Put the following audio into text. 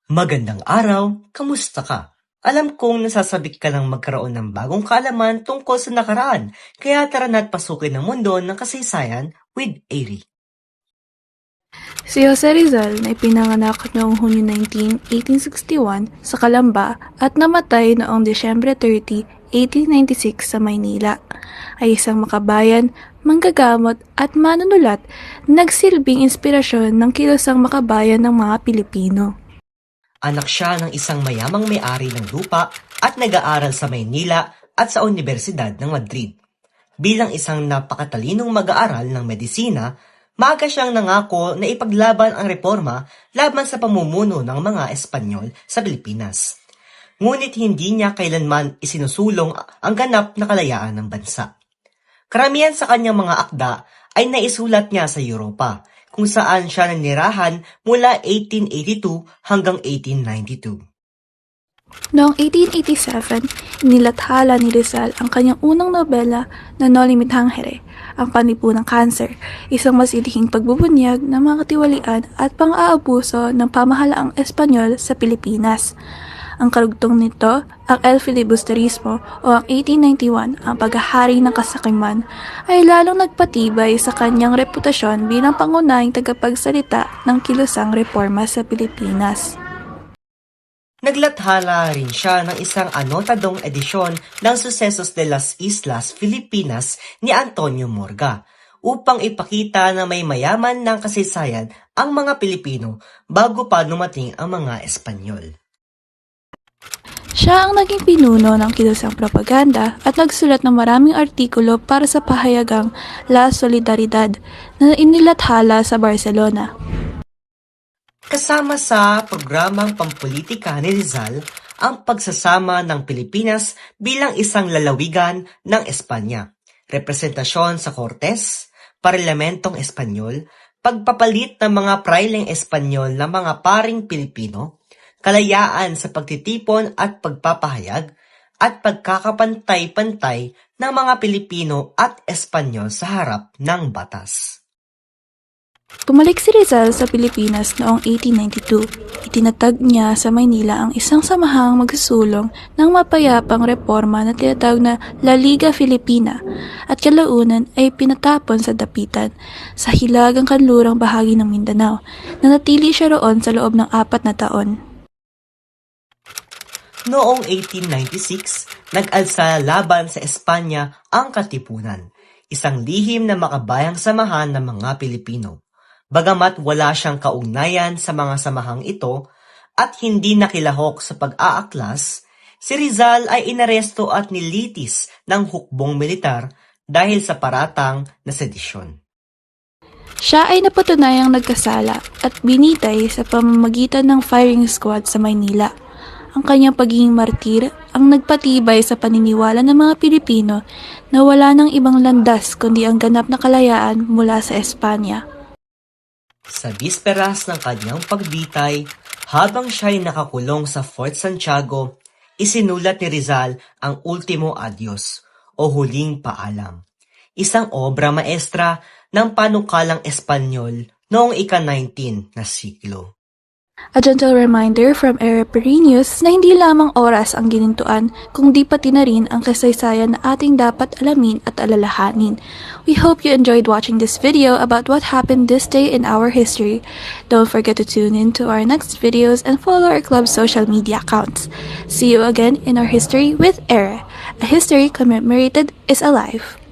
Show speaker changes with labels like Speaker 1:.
Speaker 1: Magandang araw, kamusta ka? Alam kong nasasabik ka ng magkaroon ng bagong kaalaman tungkol sa nakaraan, kaya tara na't pasukin ang mundo ng kasaysayan with Airy.
Speaker 2: Si Jose Rizal na ipinanganak noong Hunyo 19, 1861 sa Calamba at namatay noong Disyembre 30, 1896 sa Maynila, ay isang makabayan, manggagamot at manunulat na nagsilbing inspirasyon ng kilosang makabayan ng mga Pilipino.
Speaker 1: Anak siya ng isang mayamang may-ari ng lupa at nag-aaral sa Maynila at sa Universidad ng Madrid. Bilang isang napakatalinong mag-aaral ng medisina, maaga siyang nangako na ipaglaban ang reforma laban sa pamumuno ng mga Espanyol sa Pilipinas. Ngunit hindi niya kailanman isinusulong ang ganap na kalayaan ng bansa. Karamihan sa kanyang mga akda ay naisulat niya sa Europa, kung saan siya nanirahan mula 1882 hanggang 1892.
Speaker 2: Noong 1887, inilathala ni Rizal ang kanyang unang nobela na No Limit Hangere, ang Panlipunang Kanser, isang masidhing pagbubunyag ng mga katiwalian at pang-aabuso ng pamahalaang Espanyol sa Pilipinas. Ang karugtong nito, ang El Filibusterismo o ang 1891, ang paghahari ng kasakiman, ay lalong nagpatibay sa kanyang reputasyon bilang pangunahing tagapagsalita ng kilosang reforma sa Pilipinas.
Speaker 1: Naglathala rin siya ng isang anotadong edisyon ng Sucesos de las Islas Filipinas ni Antonio Morga upang ipakita na may mayaman ng kasaysayan ang mga Pilipino bago pa dumating ang mga Espanyol.
Speaker 2: Siya ang naging pinuno ng kilosang propaganda at nagsulat ng maraming artikulo para sa pahayagang La Solidaridad na inilathala sa Barcelona.
Speaker 1: Kasama sa programang pampolitika ni Rizal ang pagsasama ng Pilipinas bilang isang lalawigan ng Espanya, representasyon sa Cortes, Parlamentong Espanyol, pagpapalit ng mga praileng Espanyol ng mga paring Pilipino, kalayaan sa pagtitipon at pagpapahayag, at pagkakapantay-pantay ng mga Pilipino at Espanyol sa harap ng batas.
Speaker 2: Bumalik si Rizal sa Pilipinas noong 1892. Itinatag niya sa Maynila ang isang samahang magsusulong ng mapayapang reforma na tinatawag na La Liga Filipina at kalaunan ay pinatapon sa dapitan sa hilagang kanlurang bahagi ng Mindanao. Nanatili siya roon sa loob ng 4 na taon.
Speaker 1: Noong 1896, nag-alsa laban sa Espanya ang Katipunan, isang lihim na makabayang samahan ng mga Pilipino. Bagamat wala siyang kaugnayan sa mga samahang ito at hindi nakilahok sa pag-aaklas, si Rizal ay inaresto at nilitis ng hukbong militar dahil sa paratang na sedisyon.
Speaker 2: Siya ay napatunayang nagkasala at binitay sa pamamagitan ng firing squad sa Maynila. Ang kanyang pagiging martir ang nagpatibay sa paniniwala ng mga Pilipino na wala ng ibang landas kundi ang ganap na kalayaan mula sa Espanya.
Speaker 1: Sa bisperas ng kanyang pagbitay, habang siya'y nakakulong sa Fort Santiago, isinulat ni Rizal ang Ultimo Adios o Huling Paalam, isang obra maestra ng panukalang Espanyol noong ika-19 na siglo.
Speaker 2: A gentle reminder from Era Perinius na hindi lamang oras ang ginintuan, kundi pati na rin ang kasaysayan na ating dapat alamin at alalahanin. We hope you enjoyed watching this video about what happened this day in our history. Don't forget to tune in to our next videos and follow our club's social media accounts. See you again in our history with Era. A history commemorated is alive.